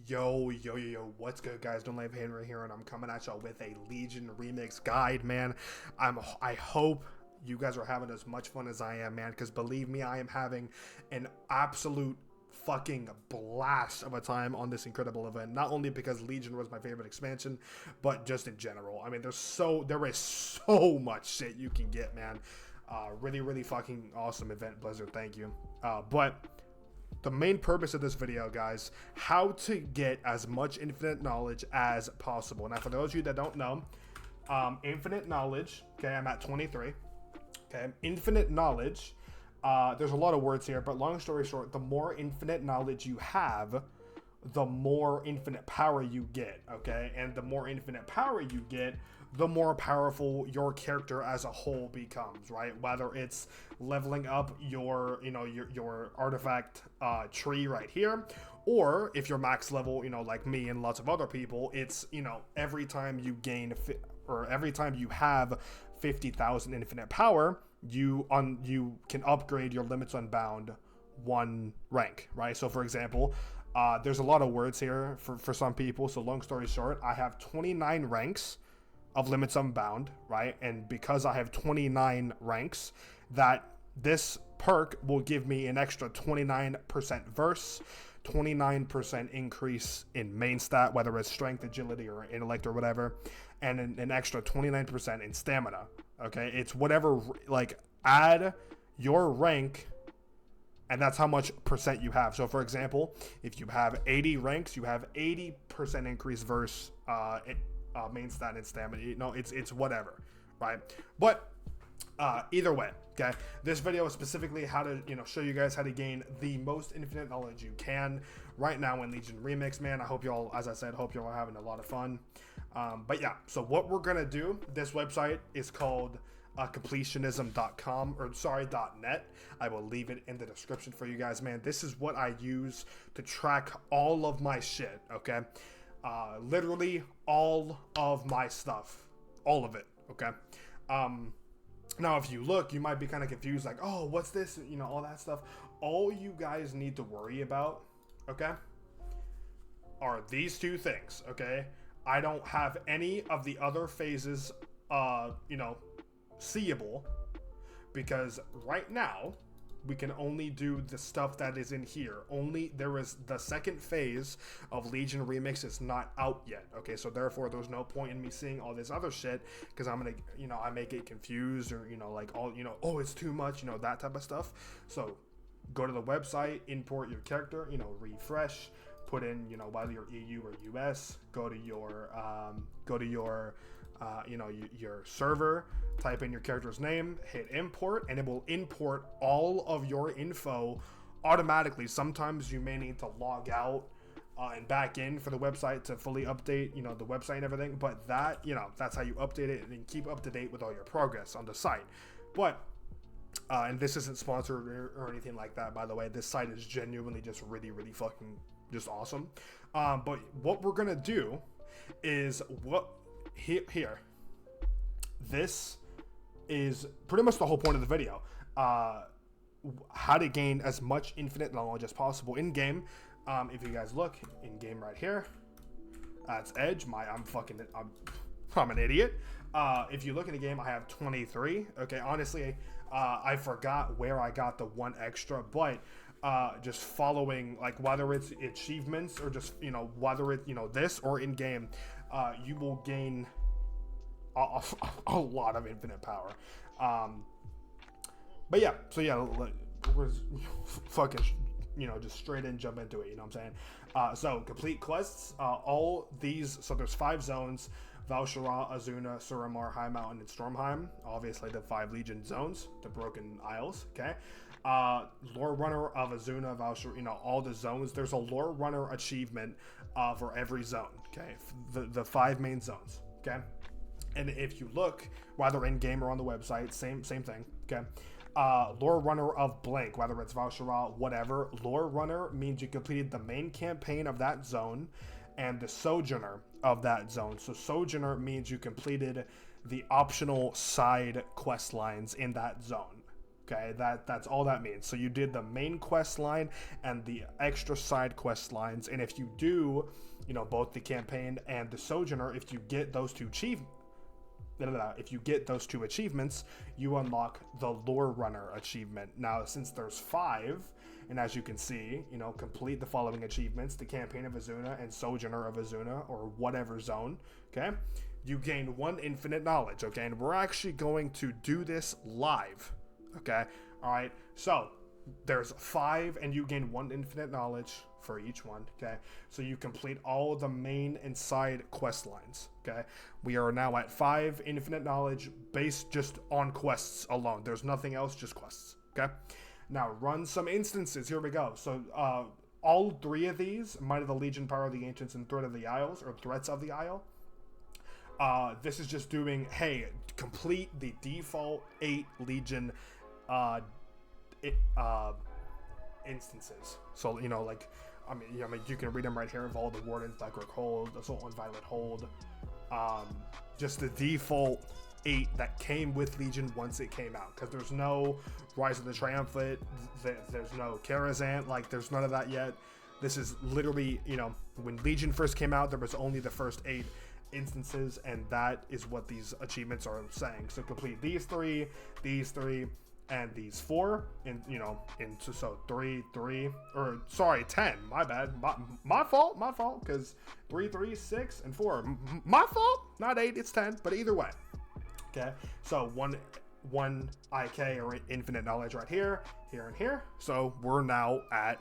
Yo, what's good, guys? Don't Live Henry here, and I'm coming at y'all with a Legion remix guide, man. I hope you guys are having as much fun as I am, man, because believe me, I am having an absolute fucking blast of a time on this incredible event. Not only because Legion was my favorite expansion, but just in general. I mean, there is so much shit you can get, man. Really fucking awesome event, Blizzard. Thank you. But the main purpose of this video, guys, how to get as much infinite knowledge as possible. Now, for those of you that don't know, infinite knowledge, okay, I'm at 23. Okay, infinite knowledge, there's a lot of words here, but long story short, the more infinite knowledge you have, the more infinite power you get, okay? And the more infinite power you get, the more powerful your character as a whole becomes, right? Whether it's leveling up your, your artifact tree right here, or if you're max level, like me and lots of other people, it's, every time you gain, or every time you have 50,000 infinite power, you can upgrade your limits unbound one rank, right? So for example, there's a lot of words here for some people. So long story short, I have 29 ranks of limits unbound, right? And because I have 29 ranks, that this perk will give me an extra 29% verse, 29% increase in main stat, whether it's strength, agility, or intellect or whatever, and an extra 29% in stamina. Okay, it's whatever, like, add your rank, and that's how much percent you have. So for example, if you have 80 ranks, you have 80% increase versus main stat and stamina. It's whatever, right? But either way, okay, this video is specifically how to show you guys how to gain the most infinite knowledge you can right now in Legion Remix, man. I hope y'all, as I said, hope y'all are having a lot of fun. But yeah, so what we're gonna do, this website is called completionism.com, or sorry, .net. I will leave it in the description for you guys, man. This is what I use to track all of my shit, okay? Literally all of my stuff, all of it, okay? Now, if you look, you might be kind of confused, like, oh, what's this? All that stuff. All you guys need to worry about, okay, are these two things, okay? I don't have any of the other phases, seeable, because right now, we can only do the stuff that is in here. Only there is the second phase of Legion Remix is not out yet. Okay, so therefore there's no point in me seeing all this other shit, because I'm gonna, I may get confused, or like all, oh, it's too much, that type of stuff. So go to the website, import your character, refresh, put in, whether you're EU or US, go to your your server, type in your character's name, hit import, and it will import all of your info automatically. Sometimes you may need to log out and back in for the website to fully update, the website and everything, but that, that's how you update it and keep up to date with all your progress on the site. But and this isn't sponsored or anything like that, by the way. This site is genuinely just really fucking just awesome. But what we're gonna do is here, this is pretty much the whole point of the video. How to gain as much infinite knowledge as possible in game. If you guys look in game right here, that's Edge. I'm an idiot. If you look in the game, I have 23. Okay, honestly, I forgot where I got the one extra, but just following, like, whether it's achievements or just whether it's this or in game, you will gain a lot of infinite power. But yeah, so yeah, we're fucking just straight in, jump into it, what I'm saying? So complete quests, all these, so there's 5 zones: Val'sharah, Azsuna, Suramar, High Mountain, and Stormheim. Obviously the 5 Legion zones, the Broken Isles, okay? Lore Runner of Azsuna, Val'sharah, all the zones. There's a Lore Runner achievement for every zone, okay? The 5 main zones, okay? And if you look, whether in game or on the website, same thing, okay? Lore Runner of blank, whether it's Val'sharah, whatever. Lore Runner means you completed the main campaign of that zone and the Sojourner of that zone. So Sojourner means you completed the optional side quest lines in that zone. Okay, that's all that means. So you did the main quest line and the extra side quest lines, and if you do, you know, both the campaign and the Sojourner, if you get those two achievements, you unlock the Lore Runner achievement. Now, since there's 5, and as you can see, you know, complete the following achievements: the Campaign of Azuna and Sojourner of Azuna, or whatever zone. Okay, you gain 1 infinite knowledge. Okay, and we're actually going to do this live. Okay, all right, so there's 5 and you gain 1 infinite knowledge for each one. Okay, so you complete all of the main and side quest lines. Okay, we are now at 5 infinite knowledge based just on quests alone. There's nothing else, just quests. Okay, now run some instances. Here we go. So all 3 of these, Might of the Legion, Power of the Ancients, and Threat of the Isles, or Threats of the Isle, this is just doing, hey, complete the default 8 Legion instances. So, you know, like, I mean, you can read them right here. Of all the Wardens, Blackrock Hold, Assault on Violet Hold, just the default 8 that came with Legion once it came out, because there's no Rise of the Triumphant, there's no Karazhan, like, there's none of that yet. This is literally, you know, when Legion first came out, there was only the first 8 instances, and that is what these achievements are saying. So complete these 3, and these 4, and, you know, into, so 3, or sorry, 10, my bad, my fault, because 3, 6, and 4, my fault, not 8, it's 10, but either way. Okay, so one IK, or infinite knowledge, right here, and here. So we're now at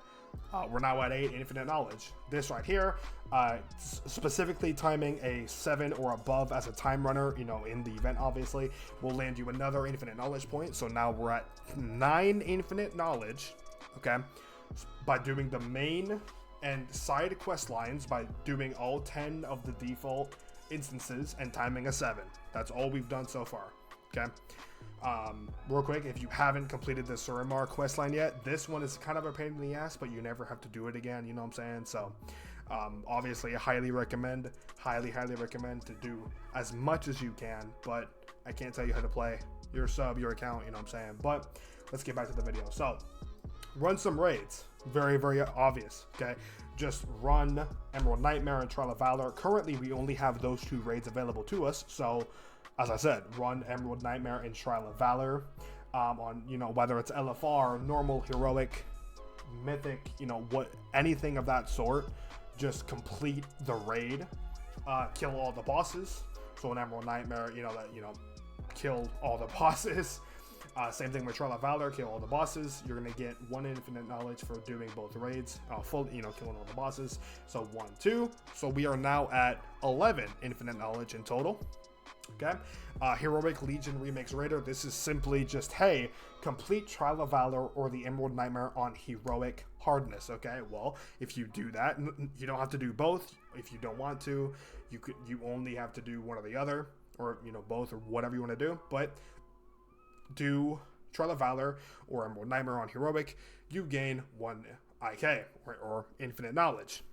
8 infinite knowledge. This right here, specifically timing a 7 or above as a time runner, you know, in the event, obviously, will land you another infinite knowledge point. So now we're at 9 infinite knowledge. Okay, by doing the main and side quest lines, by doing all 10 of the default instances and timing a 7. That's all we've done so far. Okay, real quick, if you haven't completed the Suramar quest line yet, this one is kind of a pain in the ass, but you never have to do it again, you know what I'm saying? So obviously I highly recommend to do as much as you can, but I can't tell you how to play your account, you know what I'm saying? But let's get back to the video. So run some raids. Very, very obvious. Okay, just run Emerald Nightmare and Trial of Valor. Currently we only have those 2 raids available to us, so as I said, run Emerald Nightmare and Trial of Valor on, you know, whether it's LFR, normal, heroic, mythic, you know, anything of that sort. Just complete the raid, kill all the bosses. So in Emerald Nightmare, you know, kill all the bosses. Same thing with Trial of Valor, kill all the bosses. You're gonna get 1 infinite knowledge for doing both raids, killing all the bosses. So 1, 2. So we are now at 11 infinite knowledge in total. Okay, Heroic Legion Remix Raider. This is simply just, hey, complete Trial of Valor or the Emerald Nightmare on heroic hardness. Okay, well, if you do that, you don't have to do both. If you don't want to, you only have to do one or the other, or, you know, both, or whatever you want to do. But do Trial of Valor or Emerald Nightmare on heroic, you gain 1 IK, or infinite knowledge.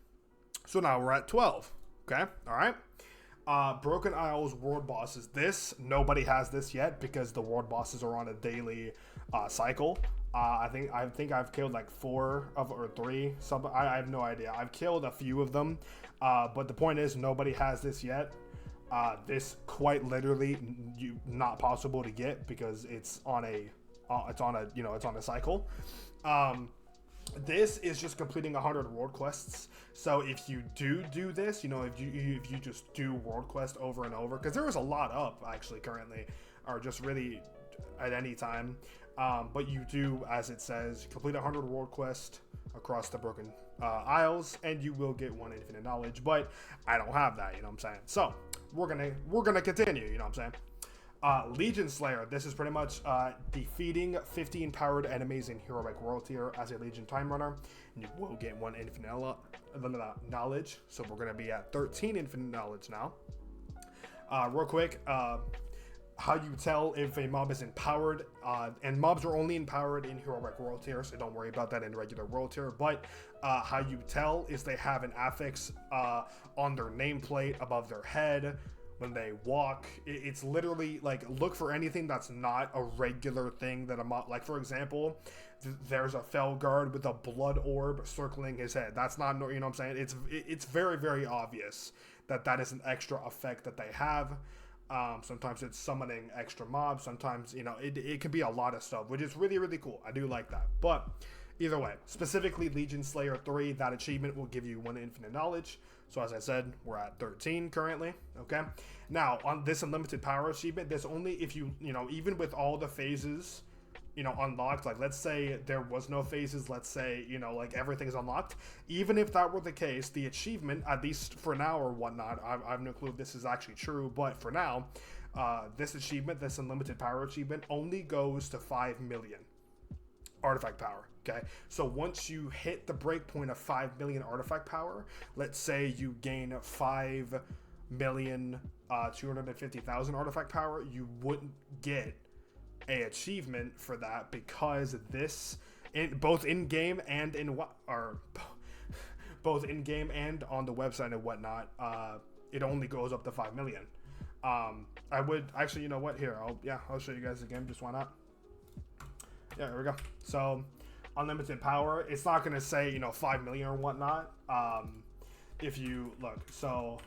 So now we're at 12. Okay, all right. Broken Isles world bosses. This, nobody has this yet because the world bosses are on a daily cycle. I think I've killed like 4 or 3. I have no idea. I've killed a few of them, but the point is nobody has this yet. This quite literally not possible to get because it's on a cycle. This is just completing 100 world quests. So if you do this, you know, if you just do world quest over and over, because there is a lot up actually currently, or just really at any time, but you do, as it says, complete 100 world quest across the Broken Isles, and you will get 1 infinite knowledge. But I don't have that, you know what I'm saying? So we're gonna continue, you know what I'm saying? Legion Slayer. This is pretty much defeating 15 powered enemies in heroic world tier as a Legion time runner, and you will get 1 infinite knowledge. So we're gonna be at 13 infinite knowledge now. Real quick, how you tell if a mob is empowered, and mobs are only empowered in heroic world tier, so don't worry about that in regular world tier. But how you tell is they have an affix on their nameplate above their head, when they walk. It's literally like, look for anything that's not a regular thing that a mob, like for example, there's a Felguard with a blood orb circling his head. That's not, you know what I'm saying? It's very, very obvious that that is an extra effect that they have. Sometimes it's summoning extra mobs. Sometimes, you know, it can be a lot of stuff, which is really, really cool. I do like that. But either way, specifically Legion Slayer 3, that achievement will give you 1 infinite knowledge. So as I said, we're at 13 currently, okay? Now, on this unlimited power achievement, there's only if you know, even with all the phases, you know, unlocked, like let's say there was no phases, let's say, you know, like everything's unlocked. Even if that were the case, the achievement, at least for now or whatnot, I have no clue if this is actually true, but for now, this achievement, this unlimited power achievement, only goes to 5 million artifact power. Okay, so once you hit the breakpoint of 5 million artifact power, let's say you gain 5,250,000 artifact power, you wouldn't get a achievement for that, because this, both in game and both in game and on the website and whatnot, it only goes up to 5 million. I would actually, you know what? Here, I'll show you guys again. Just why not? Yeah, here we go. So unlimited power, it's not going to say, you know, 5 million or whatnot. If you look, so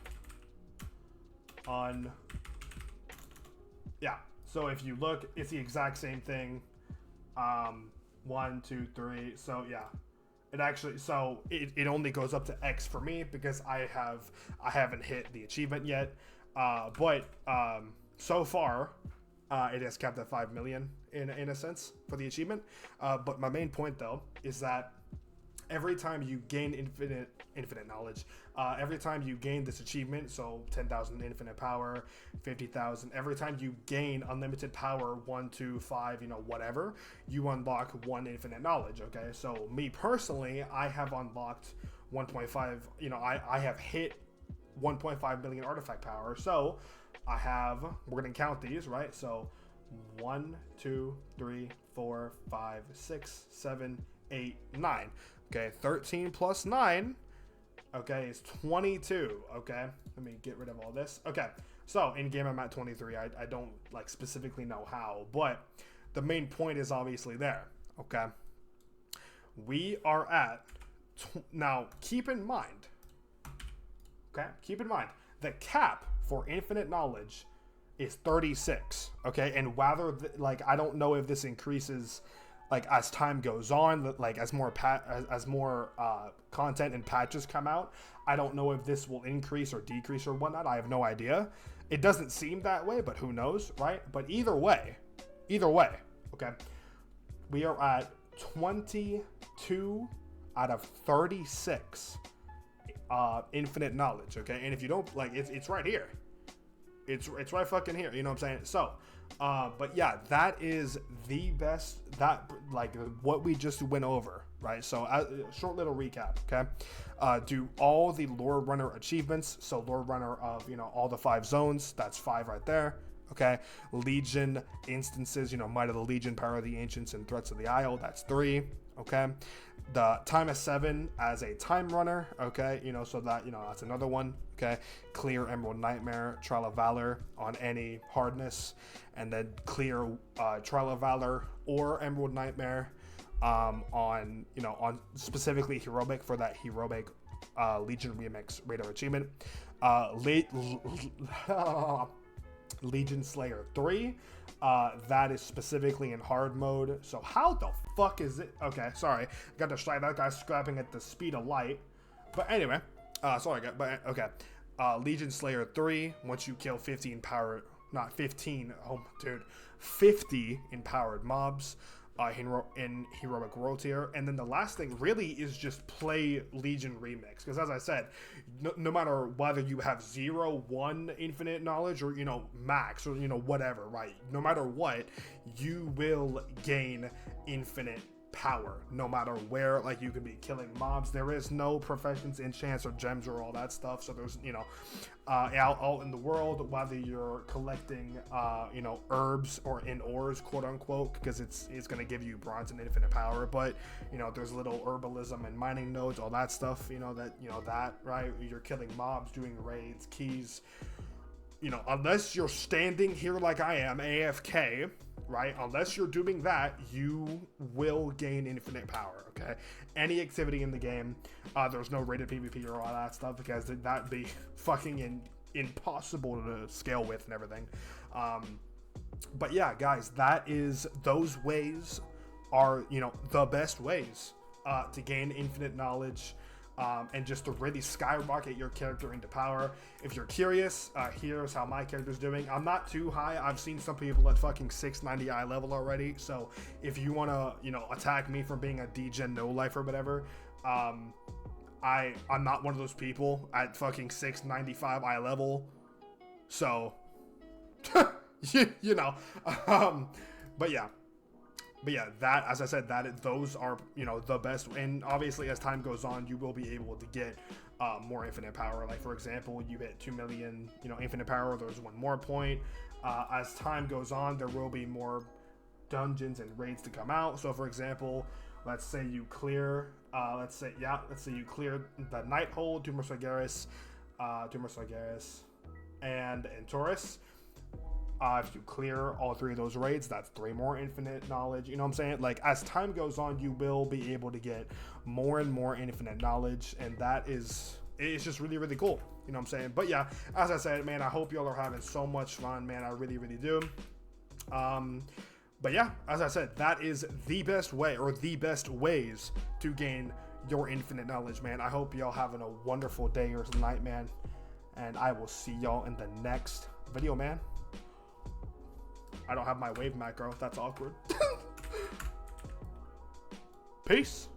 so if you look, it's the exact same thing. 1, 2, 3. So yeah, it actually, so it only goes up to X for me because I haven't hit the achievement yet. But so far, it has capped at 5 million in a sense for the achievement. But my main point though is that every time you gain infinite knowledge, every time you gain this achievement, so 10,000 infinite power, 50,000, every time you gain unlimited power, 1, 2, 5, you know, whatever, you unlock 1 infinite knowledge. Okay, so me personally, I have unlocked 1.5, you know, I have hit 1.5 million artifact power. So we're gonna count these, right? So 1, 2, 3, 4, 5, 6, 7, 8, 9. Okay, 13 plus 9, okay, is 22. Okay, let me get rid of all this. Okay, so in game I'm at 23. I don't like specifically know how, but the main point is obviously there. Okay, we are at now. Keep in mind. Okay, keep in mind the cap for infinite knowledge is 36. Okay, and whether like I don't know if this increases like as time goes on, like as more content and patches come out. I don't know if this will increase or decrease or whatnot. I have no idea. It doesn't seem that way, but who knows, right? But either way, okay, we are at 22 out of 36 infinite knowledge. Okay, and if you don't like, it's right here. It's right fucking here. You know what I'm saying? So. But yeah, that is the best, that like what we just went over, right? So short little recap, okay? Do all the Lore Runner achievements. So Lore Runner of, you know, all the 5 zones, that's 5 right there, okay? Legion instances, you know, Might of the Legion, Power of the Ancients, and Threats of the Isle, that's 3, okay? The Time of 7 as a time runner, okay? You know, so that, you know, that's another one, okay? Clear Emerald Nightmare, Trial of Valor on any hardness, and then clear Trial of Valor or Emerald Nightmare on, you know, on specifically Heroic for that Heroic Legion Remix Radar achievement. Legion Slayer 3, that is specifically in hard mode. So how the fuck is it? Okay, sorry, got distracted. That guy's scrapping at the speed of light. But anyway, Legion Slayer 3, once you kill 15 power, not 15, oh dude, 50 empowered mobs in Heroic World Tier. And then the last thing really is just play Legion Remix, because as I said, no matter whether you have 0, 1 infinite knowledge or, you know, max or, you know, whatever, right? No matter what, you will gain infinite power no matter where. Like, you could be killing mobs. There is no professions, enchants, or gems or all that stuff. So there's, you know, out in the world, whether you're collecting you know, herbs or in ores, quote unquote, because it's going to give you bronze and infinite power. But, you know, there's little herbalism and mining nodes, all that stuff, you know, that, you know, that, right? You're killing mobs, doing raids, keys, you know, unless you're standing here like I am, AFK, right? Unless you're doing that, you will gain infinite power, okay? Any activity in the game, there's no rated PvP or all that stuff because that'd be fucking impossible to scale with and everything. But yeah, guys, those ways are, you know, the best ways to gain infinite knowledge. And just to really skyrocket your character into power. If you're curious, here's how my character's doing. I'm not too high. I've seen some people at fucking 690 eye level already. So if you want to, you know, attack me for being a degen no life or whatever, I'm not one of those people at fucking 695 eye level. So, you know, but yeah. But yeah, that, as I said, those are, you know, the best. And obviously, as time goes on, you will be able to get more infinite power. Like, for example, you hit 2 million, you know, infinite power. There's one more point. As time goes on, there will be more dungeons and raids to come out. So, for example, let's say you clear, let's say you clear the Nighthold, Tumor Sargeras, and Taurus. If you clear all 3 of those raids, that's 3 more infinite knowledge. You know what I'm saying? Like, as time goes on, you will be able to get more and more infinite knowledge, and it's just really, really cool. You know what I'm saying? But yeah, as I said, man, I hope y'all are having so much fun, man. I really, really do. But yeah, as I said, that is the best way, or the best ways to gain your infinite knowledge, man. I hope y'all having a wonderful day or night, man. And I will see y'all in the next video, man. I don't have my wave macro. That's awkward. Peace.